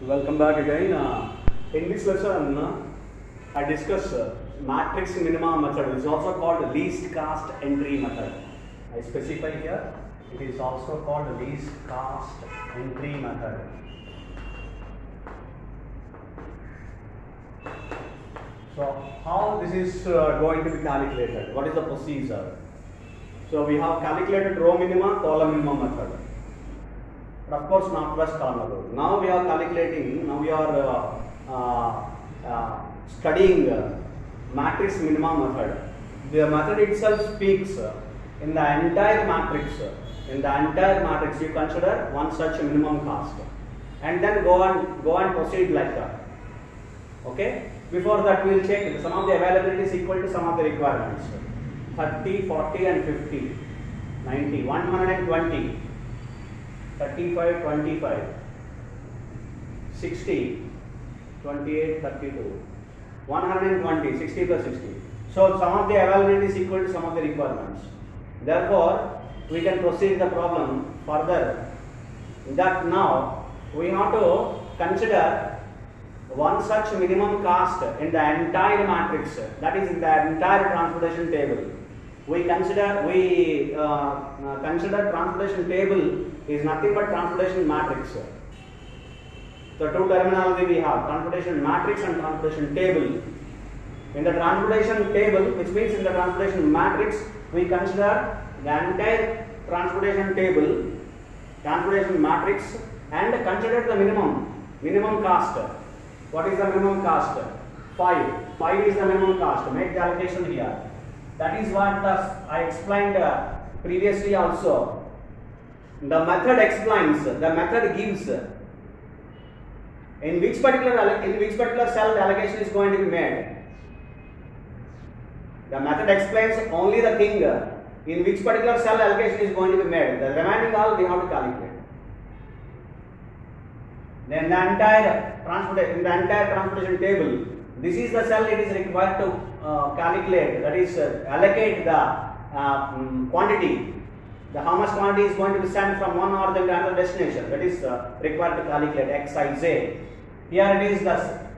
Welcome back again. In this lesson, I discuss matrix minima method. It is also called least cost entry method. I specify here. It is also called least cost entry method. So, how this is going to be calculated? What is the procedure? So, we have calculated row minima, column minima method. But of course, northwest corner. Now we are calculating. Now we are studying matrix minima method. The method itself speaks in the entire matrix. In the entire matrix, you consider one such minimum cost, and then go and proceed like that. Okay. Before that, we will check some of the availability is equal to some of the requirements. 30, 40, and 50, 90, 120. 35, 25, 60, 28, 32, 120, 60 plus 60. So, some of the availability is equal to some of the requirements. Therefore, we can proceed the problem further. That now, we have to consider one such minimum cost in the entire matrix, that is in the entire transportation table. We consider transportation table is nothing but transportation matrix. The two terminology we have, transportation matrix and transportation table. In the transportation table, which means in the transportation matrix, we consider the entire transportation table, transportation matrix, and consider the minimum cost. What is the minimum cost? 5. 5 is the minimum cost. Make the allocation here. That is what I explained previously also. The method explains, the method gives in which particular cell the allocation is going to be made. The method explains only the thing in which particular cell allocation is going to be made. The remaining all we have to calculate. Then the entire transportation table, this is the cell it is required to calculate, that is allocate the quantity. How much quantity is going to be sent from one origin to another destination, that is required to calculate Xij. Here it is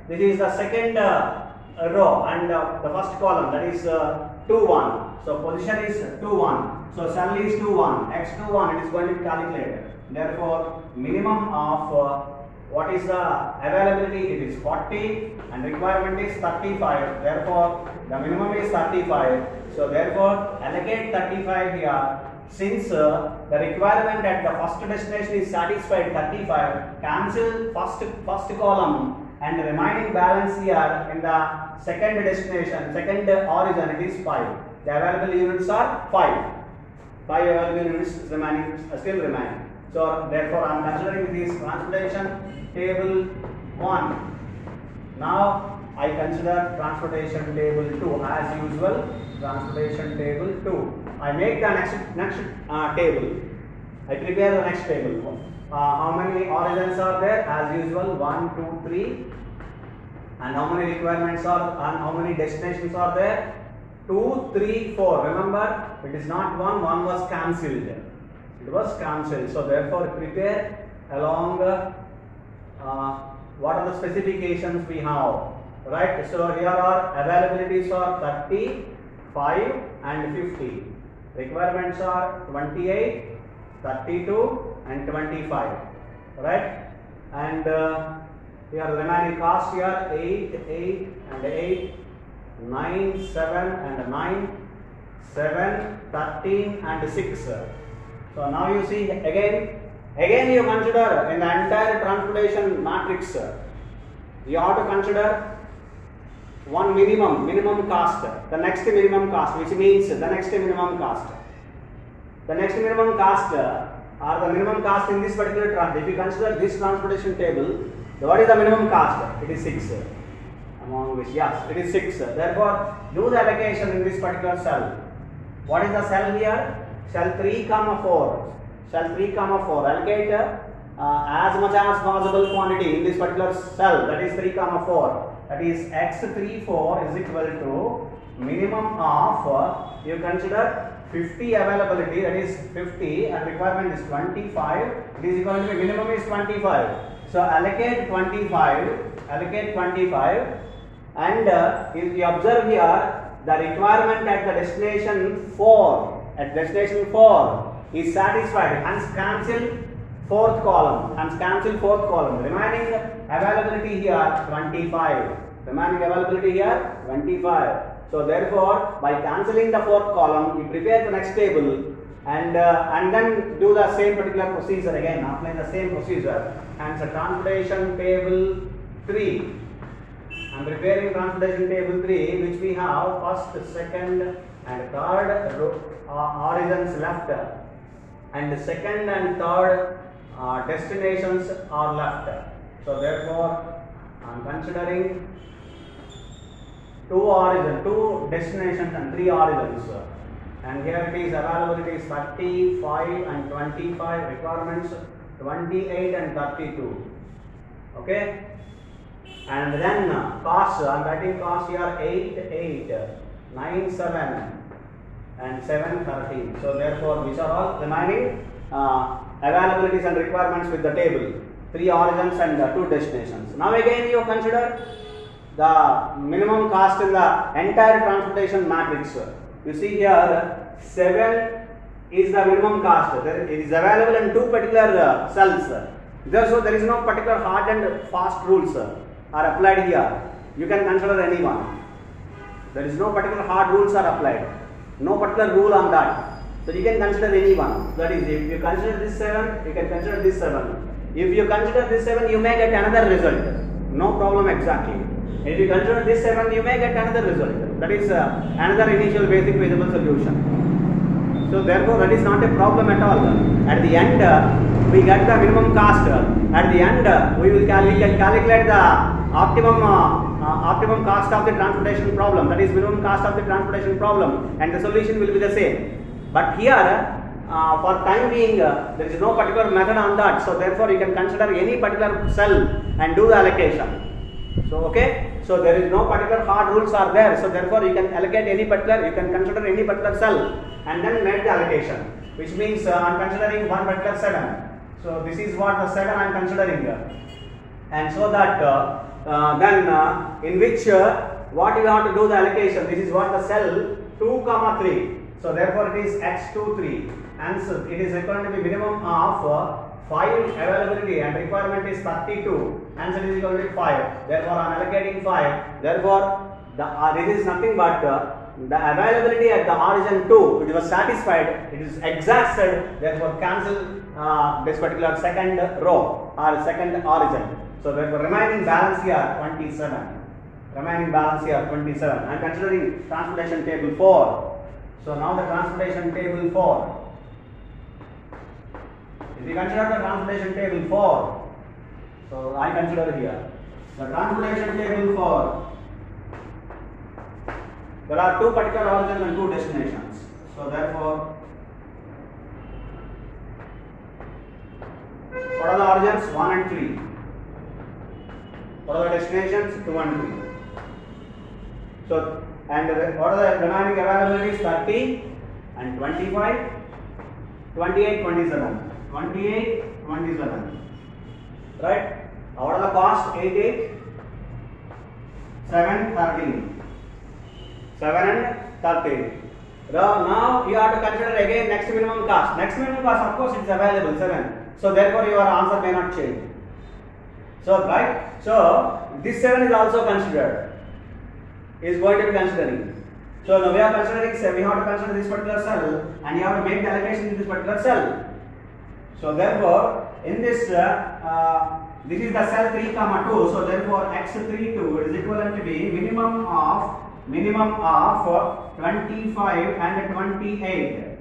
this is the second row and the first column, that is 2 1. So position is 2 1. So cell is 2 1. X21 it is going to be calculated. Therefore, minimum of what is the availability? It is 40 and requirement is 35. Therefore, the minimum is 35. So therefore, allocate 35 here. Since the requirement at the first destination is satisfied 35, cancel first column and the remaining balance here in the second destination, second origin, it is 5. The available units are 5. 5 available units remaining, still remain. So therefore, I am considering this transportation table 1. Now I consider transportation table 2 as usual. Transportation table 2. I make the next table. I prepare the next table. How many origins are there? As usual, 1, 2, 3. And how many requirements are and how many destinations are there? 2, 3, 4. Remember, it is not 1. 1 was cancelled. It was cancelled. So therefore, prepare along what are the specifications we have. Right. So here are availabilities are 30, 5 and 50. Requirements are 28, 32 and 25. Right. And here remaining cost here 8, 8 and 8, 9, 7 and 9, 7, 13 and 6. So now you see again you consider in the entire transportation matrix, you have to consider one minimum cost, the next minimum cost, which means the next minimum cost. The next minimum cost or the minimum cost in this particular transport. If you consider this transportation table, what is the minimum cost? It is 6. Among which, yes, it is 6. Therefore, do the allocation in this particular cell. What is the cell here? Cell 3, 4. Cell 3, 4. Allocate as much as possible quantity in this particular cell, that is 3, 4. That is X34 is equal to minimum of, you consider 50 availability, that is 50, and requirement is 25. It is equal to minimum is 25. So allocate 25, and if you observe here, the requirement at the destination 4 is satisfied, hence cancel fourth column, remaining availability here 25, so therefore by cancelling the fourth column you prepare the next table, and then do the same particular procedure again, apply the same procedure, and so transportation table 3. I am preparing transportation table 3, which we have first, second and third origins left, and the second and third destinations are left. So therefore I am considering 2 destinations and 3 origins, and here it is availability is 35 and 25, requirements 28 and 32. Okay, and then cost, I am writing cost here 8, 9, 7 and 7, 13. So therefore which are all remaining availabilities and requirements with the table, 3 origins and 2 destinations. Now again you consider the minimum cost in the entire transportation matrix. You see here 7 is the minimum cost. It is available in 2 particular cells. Therefore there is no particular hard and fast rules are applied here. You can consider any one. There is no particular hard rules are applied. No particular rule on that. So you can consider any one. That is, if you consider this 7, you can consider this 7. If you consider this 7, you may get another result. No problem exactly. If you consider this 7, you may get another result. That is another initial basic feasible solution. So therefore that is not a problem at all. At the end we get the minimum cost. At the end we can calculate the optimum cost of the transportation problem. That is minimum cost of the transportation problem, and the solution will be the same. But here for time being there is no particular method on that. So therefore you can consider any particular cell and do the allocation. So okay, so there is no particular hard rules are there. So therefore you can allocate any particular, you can consider any particular cell and then make the allocation, which means I am considering one particular 7. So this is what the 7 I am considering, and so that then in which what you have to do the allocation. This is what the cell 2, 3. So therefore it is x23, and so it is required to be minimum of 5 availability, and requirement is 32, and so it is equal to 5. Therefore I am allocating 5. Therefore this is nothing but the availability at the origin 2, it was satisfied, it is exhausted. Therefore cancel this particular second row or second origin. So therefore remaining balance here 27. I am considering transportation table 4. So now the transportation table 4. If you consider the transportation table 4, so I consider here the transportation table 4. There are 2 particular origins and 2 destinations. So therefore, what are the origins? 1 and 3. What are the destinations? 2 and 3. So, and what are the remaining availabilities? 30 and 25, 28, 27. 28, 27. Right? What are the costs? 8, 8, 7, 13. 7 and 13. Now you have to consider again next minimum cost. Next minimum cost, of course, it is available 7. So therefore your answer may not change. So right. So this 7 is also considered. Is going to be considering. So now we are considering 7. We have to consider this particular cell, and you have to make the allocation in this particular cell. So therefore, in this this is the cell 3, 2. So therefore x32 is equivalent to be minimum of 25 and 28,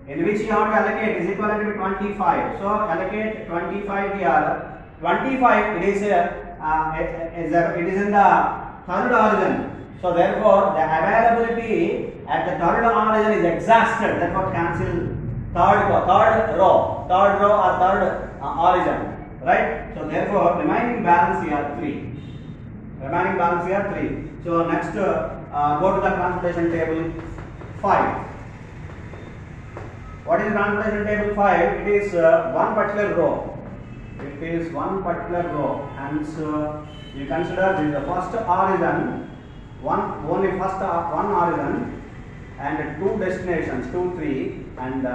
in which you have to allocate is equivalent to 25. So allocate 25 here. 25 it is in the third origin. So therefore the availability at the third origin is exhausted. Therefore cancel third row or third origin. Right? So therefore remaining balance here 3. So next go to the transportation table 5. What is transportation table 5? It is one particular row. it is one particular row, hence you consider this is the first origin, only first one origin and two destinations, 2, 3, and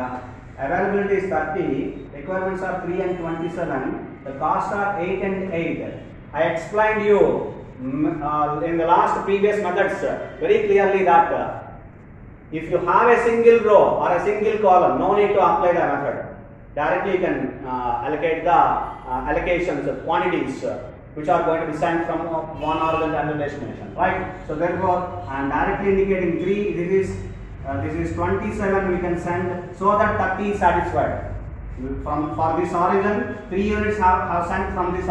availability is 30, requirements are 3 and 27, the costs are 8 and 8. I explained you in the last previous methods very clearly that if you have a single row or a single column, no need to apply the method. Directly you can allocate the allocations of quantities which are going to be sent from one origin to the destination, right? So therefore, I am directly indicating 3. This is 27 we can send, so that 30 is satisfied. For this origin, 3 units have sent from this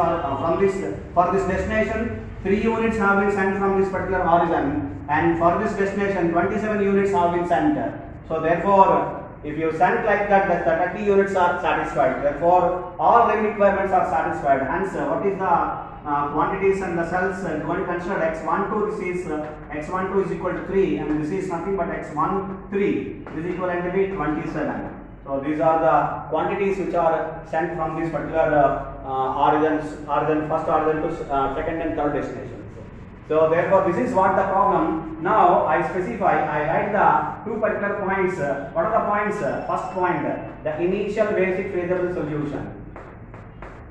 for this destination. 3 units have been sent from this particular origin, and for this destination 27 units have been sent. So therefore, if you send like that, the 30 units are satisfied. Therefore, all remaining requirements are satisfied. Hence, what is the quantities and the cells going to consider x12, this is x12 is equal to 3, and this is nothing but x13 is equivalent to be 27. So these are the quantities which are sent from this particular origin, first origin to second and third destinations. So therefore, this is what the problem. Now I specify, I write the two particular points. What are the points? First point, the initial basic feasible solution.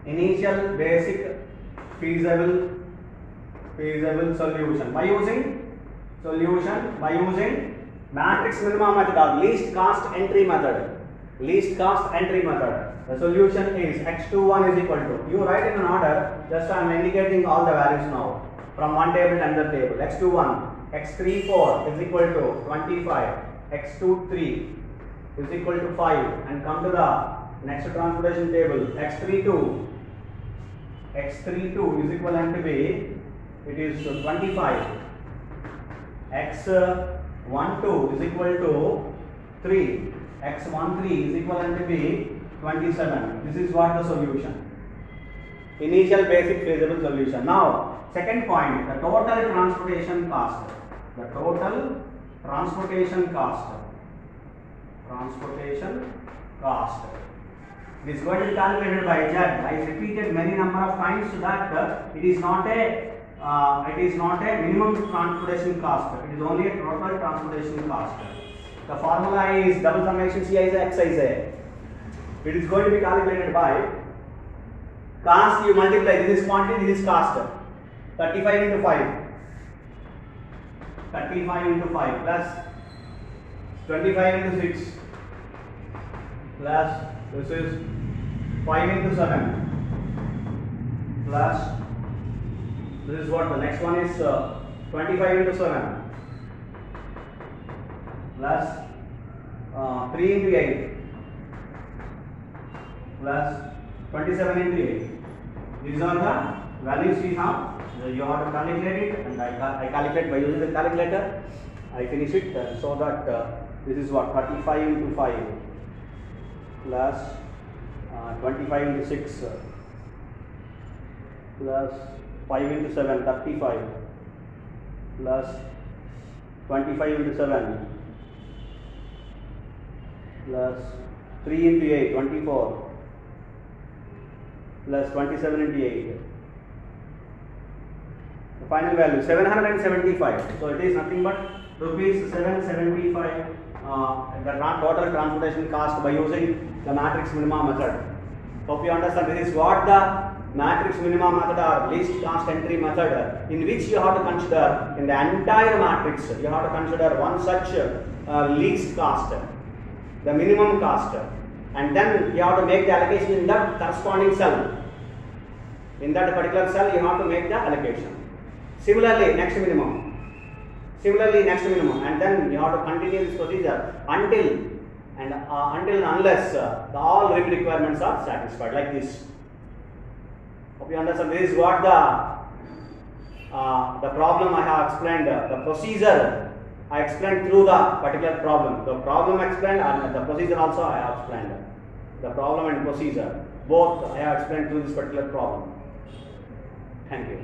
Initial basic feasible solution by using matrix minima method or least cost entry method. The solution is x21 is equal to, you write in an order, just I am indicating all the values now from one table to another table. x21, x34 is equal to 25, x23 is equal to 5, and come to the next transportation table. x32 is equivalent to be, it is 25, x12 is equal to 3, x13 is equivalent to be 27. This is what the solution. Initial basic feasible solution. Now, second point, the total transportation cost. It is going to be calculated by Z. I repeated many number of times that it is not a minimum transportation cost. It is only a total transportation cost. The formula is double summation Ci Xij. It is going to be calculated by cost. You multiply this is quantity, this is cost. 35 into 5. 35 into 5 plus 25 into 6 plus this is 5 into 7 plus this is what the next one is 25 into 7 plus 3 into 8 plus 27 into 8. These are the values we have. You have to calculate it, and I calculate by using the calculator. I finish it so that this is what 35 into 5 plus 25 into 6 plus 5 into 7 35 plus 25 into 7 plus 3 into 8 24 plus 27 into 8. The final value 775. So it is nothing but rupees 775 the total transportation cost by using the matrix minima method. Hope you understand. This is what the matrix minima method or least cost entry method, in which you have to consider in the entire matrix, you have to consider one such least cost, the minimum cost, and then you have to make the allocation in that corresponding cell. In that particular cell, you have to make the allocation. Similarly, next minimum, and then you have to continue this procedure until and unless all remaining requirements are satisfied, like this. Hope you understand. This is what the problem I have explained. The procedure I explained through the particular problem. The problem explained and the procedure also I have explained. The problem and procedure both I have explained through this particular problem. Thank you.